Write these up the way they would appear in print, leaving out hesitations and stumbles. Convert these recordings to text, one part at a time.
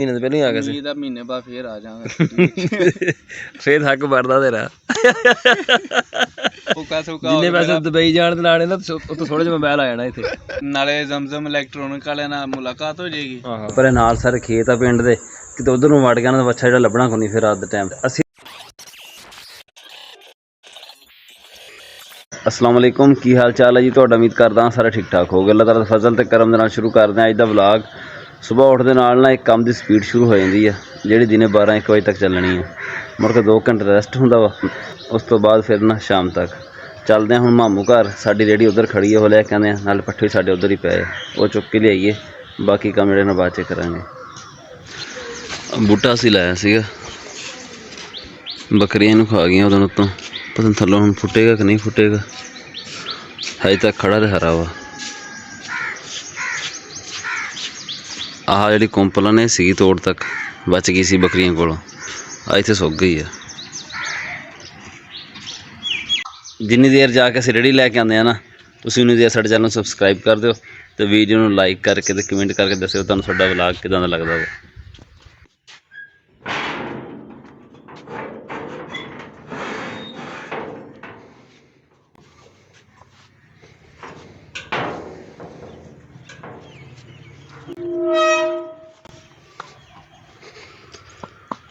महीने तो पहले ही आ गए उम्मीद है महीने बाद फिर आ जाऊंगा फिर हक भरदा तेरा फुका सुका जिन्ने पैसे दुबई जान दे लाने ना तो थोड़े जिहा मोबाइल आ जाना इत्थे नाले जमजम इलेक्ट्रॉनिक वाले नाल मुलाकात हो जाएगी। पर नाल सारे खेत आ पिंड दे किते उधर ਨੂੰ ਵੜ ਗਿਆ ਨਾ ਬੱਚਾ ਜਿਹੜਾ ਲੱਭਣਾ ਕੋਈ ਨਹੀਂ ਫਿਰ ਰਾਤ ਦੇ ਟਾਈਮ ਅਸੀਂ अस्सलाम वालेकुम की हाल चाल है जी ਤੁਹਾਡਾ उम्मीद करदा सारे ठीक ठाक होगे अल्लाह ताला दा फजल ते करम दे नाल शुरू करदे हैं अज दा व्लॉग। सुबह उठदे नाल ना एक काम दी स्पीड शुरू हो जाती है जिहड़ी दिने 12-1 बजे तक चलनी है मुड़ के 2 घंटे रेस्ट हुंदा वा उस तो बाद फिर ना शाम तक चलते हैं। हुण मामू घर साडी रेडी उधर खड़ी है वो लै कहंदे नाल पट्ठे साडे उधर ही पे वो चुक के लियाइए बाकी काम जिहड़े ना बाद च करांगे। बूटा असीं लाया सीगा बकरियां नूं खा गईयां उदों उत्तों पता नहीं थल्लों हुण फुटेगा कि नहीं फुटेगा हजे तक खड़ा तो हरा वा। आह जी कुंपला ने सी तोड़ तक बच गई सी बकरियां कोलों आ इत्थे सुक गई है। जिन्नी देर जाके असीं रेहड़ी लैके आंदे हैं ना तुसीं उन्नी देर साडे चैनल नूं सबसक्राइब कर दिओ ते वीडियो नूं लाइक करके ते कमेंट करके दस्सिओ तुहानूं साडा व्लॉग किदां दा लगदा वा।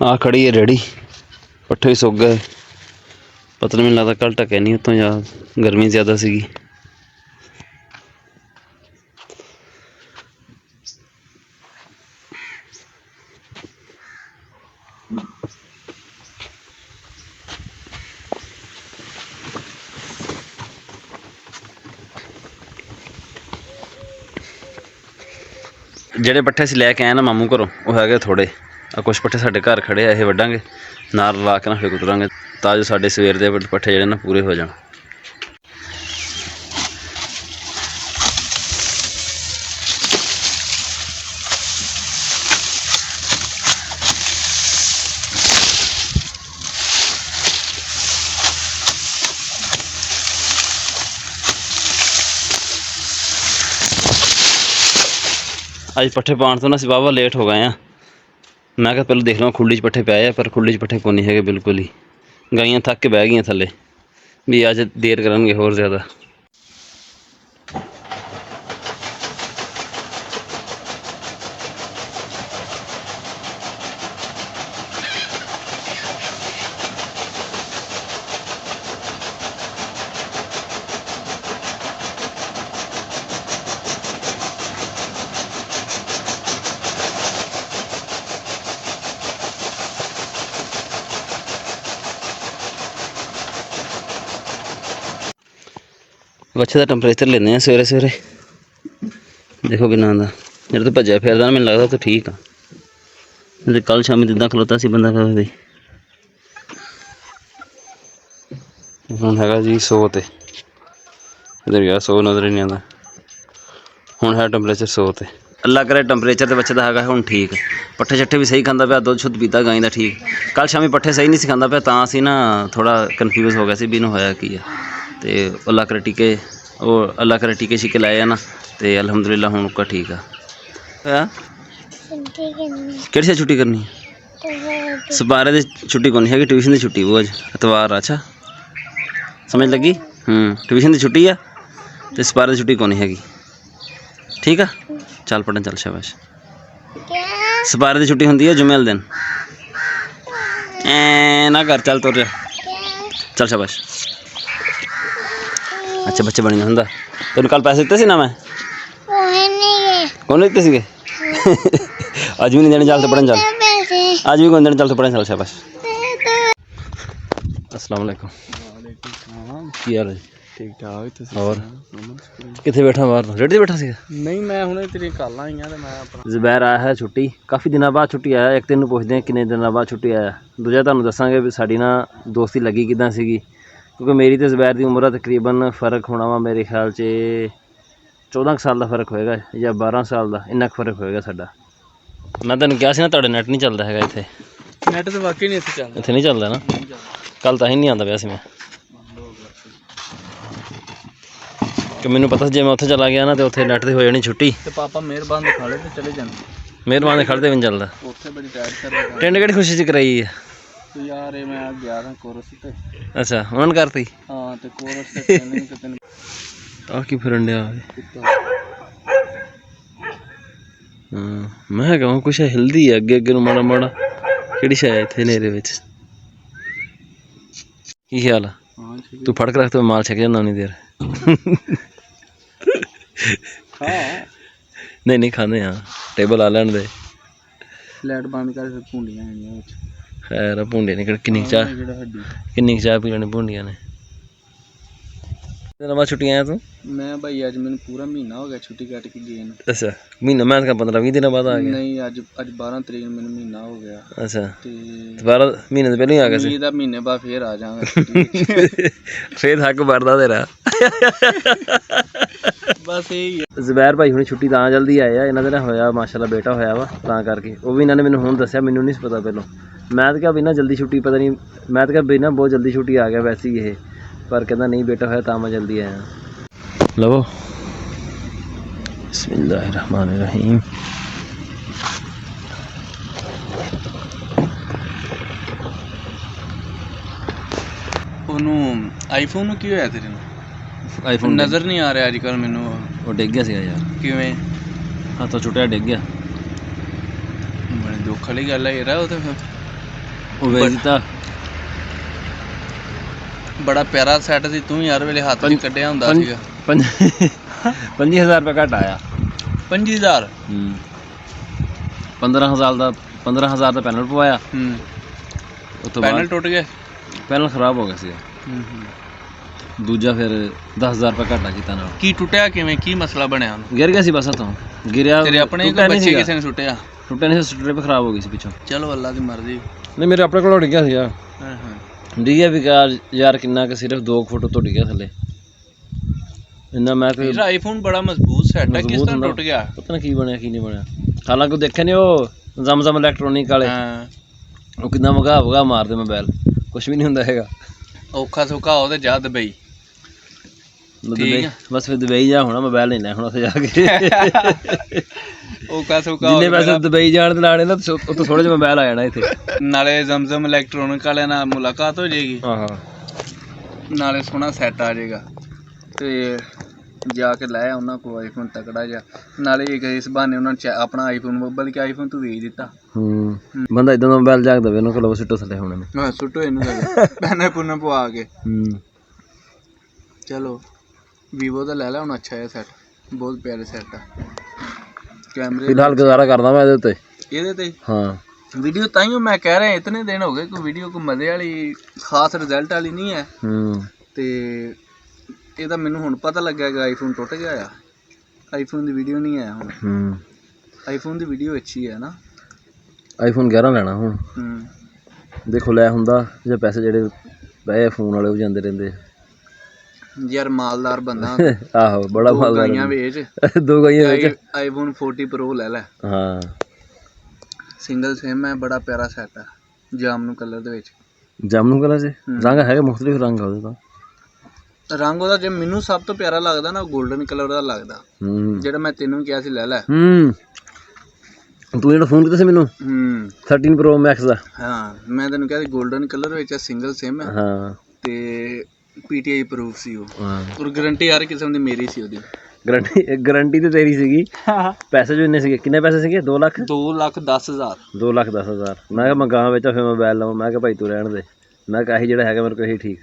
आ खड़ी है रेहड़ी पट्ठे भी सुक गए पता नहीं लगता कल ढके नहीं उतों या गर्मी ज़्यादा सीगी। ਜਿਹੜੇ ਪੱਠੇ ਅਸੀਂ ਲੈ ਕੇ ਆਏ ਨਾ ਮਾਮੂ ਘਰੋਂ ਉਹ ਹੈਗੇ ਥੋੜੇ ਆ ਕੁਛ ਪੱਠੇ ਸਾਡੇ ਘਰ ਖੜੇ ਆ ਇਹ ਵੱਢਾਂਗੇ ਨਾਲ ਲਾ ਕੇ ਨਾ ਫਿਰ ਕੁਤਰਾਂਗੇ ਤਾਂ ਜੋ ਸਾਡੇ ਸਵੇਰ ਦੇ ਪੱਠੇ ਜਿਹੜੇ ਨਾ ਪੂਰੇ ਹੋ ਜਾਣ। अज पट्ठे पाने तो ना असीं वाहवा लेट हो गए हैं। मैं क्या पहले देख लवां खुली च पट्ठे पे है पर खुली च पट्ठे कोई नहीं है बिल्कुल ही गाइयां थक के बह गई थले भी अज देर करनगे होर ज़्यादा। बच्चे का टैंपरेचर लेने सवेरे सवेरे देखो कि ना जो तो भज्या फिरदा मैंने लगता तो ठीक आ कल शामी जिदा खलोता सी बंदा हुण हैगा जी 100 ते इधर गया 100 नज़र ही नहीं आता हुण है टैंपरेचर 100 ते अल्लाह करे टैंपरेचर तो बच्चे का है हुण ठीक पट्ठे छट्ठे भी सही खांदा पिया दुध शुद्ध पीता गाई का ठीक। कल शामी पट्ठे सही नहीं खांदा पिया तां असीं ना थोड़ा कन्फ्यूज हो गया सी भी इहनूं होया की है तो अल्लाह करे टीके वो अल्लाह करे टीके शीके लाए ना तो अलहमदुलिल्ला हुण उका ठीक है। किहड़ी शा छुट्टी करनी सपारे की छुट्टी कोनी हैगी ट्यूशन की छुट्टी वो अज इतवार अच्छा समझ लगी ट्यूशन की छुट्टी है तो सपारे की छुट्टी कोनी हैगी ठीक है। चल पढ़न चल शाबाश सपारे की छुट्टी होंदी है जुम्मे वाले दिन ना कर चल तुर जा चल शाबाश। अच्छे बच्चे बनी होंदा तेन कल पैसे दिते सी ना मैं कौन दिते सीगे अज भी नहीं देने चल तो पढ़न चल अज भी कौन देने चल तो पढ़न चल शाबाश। अस्सलाम वालेकुम की हाल है ठीक ठाक और कितने बैठा बाहर रेडी बैठा सी नहीं मैं हुणे तेरी कल आई हां ते मैं अपना ज़ुबैर आया है छुट्टी काफ़ी दिनों बाद छुट्टी आया एक दिन पुछदे हैं किन्ने दिनों बाद छुट्टी आया दूजा तुहानूं दस्सांगे भी साडी ना दोस्ती लगी किदां सीगी क्योंकि मेरी तो ज़ुबैर की उम्र तकरीबन फ़र्क होना वा मेरे ख्याल से 14 साल का फ़र्क होएगा या 12 साल का इन्ना फ़र्क होएगा साडा। मैं तेन कहा सी ना तुहाडे नैट नहीं चलता हैगा इत्थे नेट तो वाकई नहीं इत्थे चलदा इत्थे नहीं चलता ना कल तां ही नहीं आंदा पिया सी मैं कि मैनूं पता जे मैं उत्थे चला गया ना तो उत्थे नैट दी हो जानी छुट्टी ते पापा मेहरबान खा ले ते चले जांदे ਮਿਹਰਬਾਨ ਦੇ ਖੜਦੇ ਵੀ ਨਹੀਂ ਚੱਲਦਾ। ਉੱਥੇ ਬੜੀ ਟਾਈਟ ਸਰਵਿਸ ਟਿੰਡ ਕਿਹੜੀ ਖੁਸ਼ੀ ਚ ਕਰਾਈ ਹੈ? ਤੇ ਯਾਰ ਇਹ ਮੈਂ ਗਿਆ ਤਾਂ ਕੋਰਸ ਤੇ। ਅੱਛਾ ਉਹਨਾਂ ਨੇ ਕਰਤੀ। ਹਾਂ ਤੇ ਕੋਰਸ ਤੇ ਟ੍ਰੇਨਿੰਗ ਤੇ ਤੈਨੂੰ ਆ ਕੀ ਫਿਰਨ ਡਿਆ ਮੈਂ ਕਹਾਂ ਕੁਛ ਹਿਲਦੀ ਹੈ ਅੱਗੇ ਅੱਗੇ ਨੂੰ ਮਾੜਾ ਮਾੜਾ। ਕਿਹੜੀ ਸ਼ਾਇਦ ਇੱਥੇ ਹਨੇਰੇ ਵਿੱਚ ਕੀ ਖਿਆਲ ਆ? ਹਾਂ ਠੀਕ ਤੂੰ ਫੜ ਕੇ ਰੱਖ ਤੇ ਮਾਲ ਛਕ ਜਾਂਦਾ ਉਨੀ ਦੇਰ। ਹਾਂ ਨਹੀਂ ਖਾਂਦੇ ਹਾਂ ਟੇਬਲ ਆ ਲੈਣ ਦੇ। ਲਾਈਟ ਬੰਦ ਕਰ ਫਿਰ ਭੁੰਡੀਆਂ ਆਣੀਆਂ ਵਿੱਚ। ਖੈਰ ਭੁੰਡੇ ਨੇ ਕਿੰਨੀ ਕੁ ਚਾਹ ਕਿੰਨੀ ਕੁ ਚਾਹ ਪੀ ਲੈਣੀ ਭੁੰਡੀਆਂ ਨੇ। ਨਵਾਂ ਛੁੱਟੀਆਂ ਆਇਆ ਤੂੰ? ਮੈਂ ਭਾਈ ਅੱਜ ਮੈਨੂੰ ਪੂਰਾ ਮਹੀਨਾ ਹੋ ਗਿਆ ਛੁੱਟੀ ਕੱਟ ਕੇ ਗਏ ਨੂੰ। ਅੱਛਾ ਮਹੀਨਾ ਮੈਂ ਤਾਂ 15-20 ਦਿਨਾਂ ਬਾਅਦ ਆ ਗਿਆ। ਨਹੀਂ ਅੱਜ 12 ਤਰੀਕ ਨੂੰ ਮੈਨੂੰ ਮਹੀਨਾ ਹੋ ਗਿਆ। ਅੱਛਾ ਤੇ 12 ਮਹੀਨੇ ਤੋਂ ਪਹਿਲਾਂ ਹੀ ਆ ਗਿਆ ਸੀ। ਦਾ ਮਹੀਨੇ ਬਾਅਦ ਫੇਰ ਆ ਜਾਵਾਂਗਾ। ਫੇਰ ਹੱਕ ਵਰਦਾ ਤੇਰਾ। ਬਸ ਇਹੀ ਹੈ। ਜ਼ਬੈਰ ਭਾਈ ਹੁਣੀ ਛੁੱਟੀ ਤਾਂ ਜਲਦੀ ਆਏ ਆ, ਇਹਨਾਂ ਦੇ ਨਾਲ ਹੋਇਆ ਮਾਸ਼ਾਅੱਲਾ ਬੇਟਾ ਹੋਇਆ ਵਾ ਤਾਂ ਕਰਕੇ। ਉਹ ਵੀ ਇਹਨਾਂ ਨੇ ਮੈਨੂੰ ਹੁਣ ਦੱਸਿਆ, ਮੈਨੂੰ ਨਹੀਂ ਸੀ ਪਤਾ ਪਹਿਲਾਂ। ਮੈਂ ਤਾਂ ਕਿਹਾ ਵੀ ਨਾ ਜਲਦੀ ਛੁੱਟੀ ਪਤਾ ਨਹੀਂ, ਮੈਂ ਤਾਂ ਕਿਹਾ ਵੀ ਨਾ ਬਹੁਤ ਜਲਦੀ ਛੁੱਟੀ ਆ ਗਿਆ ਵੈਸੇ ਹੀ ਇਹ, ਪਰ ਕਹਿੰਦਾ ਨਹੀਂ ਬੇਟਾ ਹੋਇਆ ਤਾਂ ਮੈਂ ਜਲਦੀ ਆਇਆ। ਲਵੋ ਬਿਸਮਿल्लाहिर्रहमानिर्रहीम। ਉਹਨੂੰ ਆਈਫੋਨ ਨੂੰ ਕੀ ਹੋਇਆ ਤੇਰੇ ਨੂੰ? ਆਈਫੋਨ ਨਜ਼ਰ ਨਹੀਂ ਆ ਰਿਹਾ ਅੱਜ ਕੱਲ ਮੈਨੂੰ। ਉਹ ਡਿੱਗ ਗਿਆ ਸੀਗਾ ਯਾਰ, ਕਿਵੇਂ? ਹੱਥੋਂ ਛੁੱਟਿਆ ਡਿੱਗ ਗਿਆ। ਬੜੀ ਦੁੱਖ ਵਾਲੀ ਗੱਲ ਹੈ ਯਾਰ। ਉਹ ਤਾਂ ਫਿਰ ਉਹ ਵੇਚ ਦਿੱਤਾ। ਬੜਾ ਪਿਆਰਾ ਸੈੱਟ ਸੀ, ਤੂੰ ਯਾਰ ਵੇਲੇ ਹੱਥ ਨਹੀਂ ਕੱਢਿਆ ਹੁੰਦਾ ਸੀਗਾ। 50,000 ਰੁਪਏ ਘੱਟ ਆਇਆ। 50,000? 15,000 ਦਾ ਪੈਨਲ ਪਵਾਇਆ। ਉਸ ਤੋਂ ਪੈਨਲ ਟੁੱਟ ਗਿਆ? ਪੈਨਲ ਖਰਾਬ ਹੋ ਗਿਆ ਸੀ। ਦੂਜਾ ਫਿਰ 10,000 ਰੁਪਏ ਘੱਟਾ ਕੀਤਾ ਨਾਲ। ਕੀ ਟੁੱਟਿਆ ਕਿਵੇਂ? ਕੀ ਮਸਲਾ ਬਣਿਆ ਉਹਨੂੰ? ਗਿਰ ਗਿਆ ਸੀ ਬਸ ਹੱਥੋਂ ਗਿਰਿਆ। ਤੇਰੇ ਆਪਣੇ ਕੋਈ ਬੱਚੇ ਕਿਸੇ ਨੇ ਸੁੱਟਿਆ? ਟੁੱਟਿਆ ਨਹੀਂ ਸੀ, ਸਟ੍ਰਿਪ ਖਰਾਬ ਹੋ ਗਈ ਸੀ ਪਿੱਛੋਂ। ਚਲੋ ਅੱਲਾ ਦੀ ਮਰਜ਼ੀ। ਨਹੀਂ ਮੇਰੇ ਆਪਣੇ ਕੋਲ ਡਿੱਗਿਆ ਸੀ ਯਾਰ। ਹਾਂ ਹਾਂ ਡਿੱਗਿਆ ਵੀ ਯਾਰ ਕਿੰਨਾ ਕਿ ਸਿਰਫ 2 ਫੁੱਟ ਤੋਂ ਡਿੱਗਿਆ ਥੱਲੇ। ਇੰਨਾ ਮੈਂ ਕੋਈ ਮੇਰਾ ਆਈਫੋਨ ਬੜਾ ਮਜ਼ਬੂਤ ਸੈੱਟ ਹੈ, ਕਿਸ ਤਰ੍ਹਾਂ ਟੁੱਟ ਗਿਆ? ਪਤਾ ਨਹੀਂ ਕੀ ਬਣਿਆ ਕੀ ਨਹੀਂ ਬਣਿਆ। ਹਾਲਾਂਕਿ ਉਹ ਦੇਖਿਆ ਨਹੀਂ, ਉਹ ਜ਼ਮਜ਼ਮ ਇਲੈਕਟ੍ਰੋਨਿਕ ਵਾਲੇ ਉਹ ਕਿੰਨਾ ਵਗਾ ਮਾਰਦੇ ਮੋਬਾਈਲ, ਕੁਛ ਵੀ ਨਹੀਂ ਹੁੰਦਾ ਹੈਗਾ। ਔਖਾ ਸੌਖਾ ਹੋ ਤੇ ਜਾ ਦੁਬਈ। ਬਸ ਫਿਰ ਦੁਬਈ ਜਾ ਹੋਣਾ, ਮੋਬਾਈਲ ਨਹੀਂ ਲੈ ਹੁਣ ਉੱਥੇ ਜਾ ਕੇ। ਔਖਾ ਸੌਖਾ ਜਿੰਨੇ ਪੈਸੇ ਦੁਬਈ ਜਾਣ ਦੇ ਲਾਣੇ ਨਾ ਉੱਥੇ ਥੋੜੇ ਜਿਹਾ ਮੋਬਾਈਲ ਆ ਜਾਣਾ ਇੱਥੇ। ਨਾਲੇ ਜ਼ਮਜ਼ਮ ਇਲੈਕਟ੍ਰੋਨਿਕ ਵਾਲਿਆਂ ਨਾਲ ਮੁਲਾਕਾਤ ਹੋ ਜਾਏਗੀ। ਹਾਂ ਨਾਲੇ ਸੋਹਣਾ ਸੈੱਟ ਆ ਜਾਏਗਾ ਤੇ ਜਾ ਕੇ ਲੈ ਉਹਨਾਂ ਕੋਲ ਆਈਫੋਨ ਤਕੜਾ ਜਿਹਾ। ਨਾਲੇ ਇੱਕ ਇਸ ਬਹਾਨੇ ਉਹਨਾਂ ਨੇ ਆਪਣਾ ਆਈਫੋਨ, ਬਲਕਿ ਆਈਫੋਨ ਤੂੰ ਵੇਚ ਦਿੱਤਾ। ਬੰਦਾ ਇਦਾਂ ਦਾ ਮੋਬਾਈਲ ਜਾ ਕੇ ਦੇਵੇ ਉਹਨੂੰ ਕੋਲ ਸੁੱਟੋ ਥੱਲੇ ਹੁਣ ਹਾਂ ਸੁੱਟੋ ਇਹਨੂੰ ਪੈਨਾ ਪੁੰਨਾ ਪਵਾ ਕੇ। ਚਲੋ ਵੀਵੋ ਦਾ ਲੈ ਲੈ ਹੁਣ, ਅੱਛਾ ਹੈ ਸੈੱਟ, ਬਹੁਤ ਪਿਆਰੇ ਸੈੱਟ ਆ। ਕੈਮਰੇ ਫਿਲਹਾਲ ਗੁਜ਼ਾਰਾ ਕਰਦਾ ਮੈਂ ਇਹਦੇ ਤੇ। ਹਾਂ ਵੀਡੀਓ ਤਾਈਓ ਮੈਂ ਕਹਿ ਰਿਹਾ, ਇਤਨੇ ਦਿਨ ਹੋ ਗਏ ਕੋਈ ਵੀਡੀਓ ਕੋਈ ਮਜ਼ੇ ਵਾਲੀ ਖਾਸ ਰਿਜ਼ਲਟ ਵਾਲੀ ਨਹੀਂ ਹੈ। ਤੇ ਇਹਦਾ ਮੈਨੂੰ ਹੁਣ ਪਤਾ ਲੱਗਿਆ ਕਿ ਆਈਫੋਨ ਟੁੱਟ ਗਿਆ ਆ। ਆਈਫੋਨ ਦੀ ਵੀਡੀਓ ਨਹੀਂ ਆਇਆ ਹੁਣ। ਆਈਫੋਨ ਦੀ ਵੀਡੀਓ ਅੱਛੀ ਹੈ ਨਾ। ਆਈਫੋਨ 11 ਲੈਣਾ ਹੁਣ। ਦੇਖੋ ਲੈ ਹੁੰਦਾ ਜੇ ਪੈਸੇ ਜਿਹੜੇ ਪਏ ਫੋਨ ਵਾਲੇ ਹੋ ਜਾਂਦੇ ਰਹਿੰਦੇ ਯਾਰ। ਮਾਲਦਾਰ ਬੰਦਾ। ਆਹੋ ਬੜਾ ਮਾਲਦਾਰ। 2 ਗਾਈਆਂ ਵੇਚ। 2 ਗਾਈਆਂ ਵੇਚ। ਆਈਫੋਨ 40 ਪ੍ਰੋ ਲੈ ਲੈ। ਹਾਂ ਸਿੰਗਲ ਸਿਮ ਹੈ, ਬੜਾ ਪਿਆਰਾ ਸੈੱਟ ਹੈ, ਜਾਮਨੂ ਕਲਰ ਦੇ ਵਿੱਚ। ਜਾਮਨੂ ਕਲਰ 'ਚ ਰੰਗ ਹੈਗਾ, ਮੁਖਤਲਿਫ ਰੰਗ ਉਹਦੇ ਤਾਂ। ਰੰਗ ਉਹਦਾ ਜੇ ਮੈਨੂੰ ਸਭ ਤੋਂ ਪਿਆਰਾ ਲੱਗਦਾ ਨਾ, ਗੋਲਡਨ ਕਲਰ ਦਾ ਲੱਗਦਾ, ਜਿਹੜਾ ਮੈਂ ਤੈਨੂੰ ਕਿਹਾ ਸੀ ਲੈ ਲੈ। ਤੂੰ ਜਿਹੜਾ ਫੋਨ ਕੀਤਾ ਸੀ ਮੈਨੂੰ 13 ਪ੍ਰੋ ਮੈਕਸ ਦਾ। ਹਾਂ ਮੈਂ ਤੈਨੂੰ ਕਿਹਾ ਸੀ ਗੋਲਡਨ ਕਲਰ ਵਿੱਚ ਸਿੰਗਲ ਸਿਮ ਹੈ। ਹਾਂ ਤੇ PTI ਪ੍ਰੂਫ ਸੀ ਉਹ, ਔਰ ਗਾਰੰਟੀ ਹਰ ਕਿਸਮ ਦੀ ਮੇਰੀ ਸੀ ਉਹਦੀ। ਗਾਰੰਟੀ ਤੇ ਤੇਰੀ ਸੀਗੀ। ਪੈਸੇ ਜੋ ਇੰਨੇ ਸੀਗੇ, ਕਿੰਨੇ ਪੈਸੇ ਸੀਗੇ? 2 ਲੱਖ 2,10,000। 2,10,000। ਮੈਂ ਕਿਹਾ ਮੈਂ ਗਾਂ ਵਿੱਚ ਫਿਰ ਮੋਬਾਈਲ ਲਵਾਂ। ਮੈਂ ਕਿਹਾ ਭਾਈ ਤੂੰ ਰਹਿਣ ਦੇ, ਮੈਂ ਕਿਹਾ ਇਹੀ ਜਿਹੜਾ ਹੈਗਾ ਮੇਰੇ ਕੋਲ ਇਹੀ ਠੀਕ।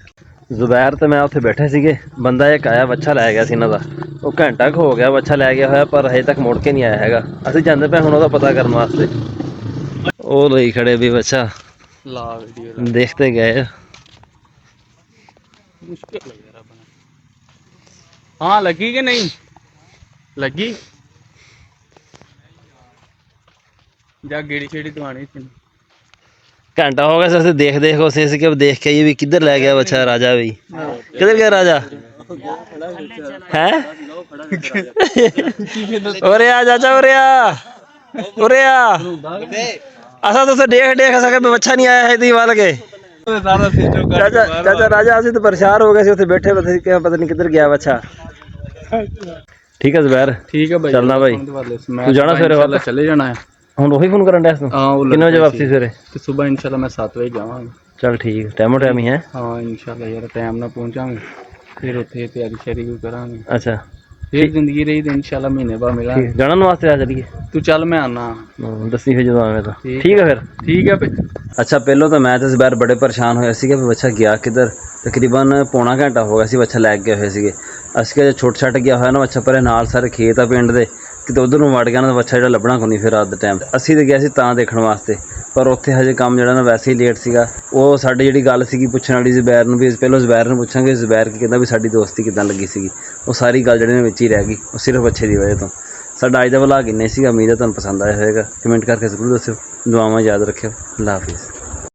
ਜ਼ੁਬੈਰ ਤੇ ਮੈਂ ਉੱਥੇ ਬੈਠੇ ਸੀਗੇ, ਬੰਦਾ ਇੱਕ ਆਇਆ ਵੱਛਾ ਲੈ ਗਿਆ ਸੀ ਇਹਨਾਂ ਦਾ। ਉਹ ਘੰਟਾ ਕੁ ਹੋ ਗਿਆ ਵੱਛਾ ਲੈ ਗਿਆ ਹੋਇਆ, ਪਰ ਹਜੇ ਤੱਕ ਮੁੜ ਕੇ ਨਹੀਂ ਆਇਆ ਹੈਗਾ। ਅਸੀਂ ਜਾਂਦੇ ਪਏ ਹੁਣ ਉਹਦਾ ਪਤਾ ਕਰਨ ਵਾਸਤੇ। ਉਹ ਲਈ ਖੜੇ ਵੀ ਵੱਛਾ ਲਾ ਵੀਡੀਓ ਦੇਖਤੇ ਗਏ। ਮੁਸ਼ਕਿਲ ਹੈ ਯਾਰ ਆਪਣਾ। ਹਾਂ ਲੱਗੀ ਕਿ ਨਹੀਂ ਲੱਗੀ? ਜਾ ਗੇੜੀ ਛੇੜੀ ਦਵਾਣੀ ਤੈਨੂੰ। ਘੰਟਾ ਹੋ ਗਿਆ ਸੀ ਅਸੀਂ ਦੇਖ ਉਸੇ ਸੀ ਕਿ ਦੇਖ ਕੇ ਵੀ ਕਿੱਧਰ ਲੈ ਗਿਆ ਬੱਚਾ ਰਾਜਾ ਵੀ। ਕਿੱਧਰ ਗਿਆ ਰਾਜਾ? ਹੈ ਉਰੇ ਆ ਚਾਚਾ, ਉਰੇ ਆ। ਅਸਾਂ ਤਾਂ ਦੇਖ ਸਕੇ ਬੱਚਾ ਨਹੀਂ ਆਇਆ ਹੈ ਵੱਲ ਕੇ। ਚਾਚਾ ਰਾਜਾ ਅਸੀਂ ਤਾਂ ਪਰੇਸ਼ਾਨ ਹੋ ਗਏ ਸੀ ਉੱਥੇ ਬੈਠੇ, ਪਤਾ ਨਹੀਂ ਕਿੱਧਰ ਗਿਆ ਬੱਚਾ। ਠੀਕ ਹੈ ਜ਼ਬੈਰ? ਠੀਕ ਹੈ ਭਾਈ, ਚੱਲਣਾ ਭਾਈ। ਤੂੰ ਜਾਣਾ ਸਵੇਰੇ ਵਾਪਸ? ਚਲੇ ਜਾਣਾ ਹੈ। ਹੁਣ ਉਹੀ ਫੋਨ ਕਰਨ ਡਿਆ ਤੂੰ? हाँ वो ਕਿੰਨੇ ਵਜੇ लड़का ਵਾਪਸੀ सी। ਸਵੇਰੇ? तो सुबह इंशाल्लाह मैं 7 बजे जावांगा। ਚੱਲ ਠੀਕ, ਟਾਈਮੋ ਟਾਈਮ ਹੀ ਹੈ। हाँ इंशाल्लाह यार टाइम ना पहुंचांगे, फिर उत्थे तैयारी शैयारी कोई करांगे, ਅੱਛਾ फिर जिंदगी रही तो इंशाल्लाह महीने बाद मिलांगे। ਠੀਕ, ਜਾਣਾ ਨੂੰ ਵਾਸਤੇ ਆ ਚੱਲੀਏ। तू चल मैं आना। ਦੱਸੀ ਫਿਰ ਜਦੋਂ ਆਵੇਂ ਤਾਂ। ਠੀਕ ਠੀਕ ਹੈ ਫਿਰ। ठीक है फिर। ਅੱਛਾ ਪਹਿਲਾਂ ਤਾਂ ਮੈਂ ਤੇ ਜ਼ਬੈਰ ਬੜੇ ਪਰੇਸ਼ਾਨ ਹੋਏ ਸੀਗੇ ਵੀ ਬੱਚਾ ਗਿਆ ਕਿੱਧਰ। ਤਕਰੀਬਨ ਪੌਣਾ ਘੰਟਾ ਹੋ ਗਿਆ ਸੀ ਬੱਚਾ ਲੈ ਕੇ ਗਏ ਹੋਏ ਸੀਗੇ। ਅਸੀਂ ਕਿਹਾ ਜੇ ਛੁੱਟ ਛੱਟ ਗਿਆ ਹੋਇਆ ਨਾ ਬੱਚਾ, ਪਰੇ ਨਾਲ ਸਾਰੇ ਖੇਤ ਆ ਪਿੰਡ ਦੇ, ਕਿਤੇ ਉਧਰ ਨੂੰ ਵੜ ਗਿਆ ਨਾ ਬੱਚਾ ਜਿਹੜਾ ਲੱਭਣਾ ਕੋਈ ਨਹੀਂ ਫਿਰ ਰਾਤ ਦੇ ਟਾਈਮ। ਅਸੀਂ ਤਾਂ ਗਿਆ ਸੀ ਤਾਂ ਦੇਖਣ ਵਾਸਤੇ, ਪਰ ਉੱਥੇ ਹਜੇ ਕੰਮ ਜਿਹੜਾ ਨਾ ਵੈਸੇ ਹੀ ਲੇਟ ਸੀਗਾ। ਉਹ ਸਾਡੀ ਜਿਹੜੀ ਗੱਲ ਸੀਗੀ ਪੁੱਛਣ ਵਾਲੀ ਜ਼ਬੈਰ ਨੂੰ, ਵੀ ਪਹਿਲਾਂ ਜ਼ਬੈਰ ਨੂੰ ਪੁੱਛਾਂਗੇ ਜ਼ਬੈਰ ਕੀ ਕਹਿੰਦਾ ਵੀ ਸਾਡੀ ਦੋਸਤੀ ਕਿੱਦਾਂ ਲੱਗੀ ਸੀਗੀ, ਉਹ ਸਾਰੀ ਗੱਲ ਜਿਹੜੇ ਨੇ ਵਿੱਚ ਹੀ ਰਹਿ ਗਈ, ਉਹ ਸਿਰਫ ਬੱਚੇ ਦੀ ਵਜ੍ਹਾ ਤੋਂ। ਸਾਡਾ ਅੱਜ ਦਾ ਵਲੌਗ ਇੰਨਾ ਹੀ ਸੀਗਾ, ਉਮੀਦ ਹੈ ਤੁਹਾਨੂੰ ਪਸੰਦ ਆਇਆ ਹੋਵੇਗਾ। ਕਮੈਂਟ ਕਰਕੇ ਜ਼ਰੂਰ ਦੱਸਿਓ, ਦੁਆਵਾਂ ਯਾਦ ਰੱਖਿਓ। ਅੱਲਾ ਹਾਫਿਜ਼।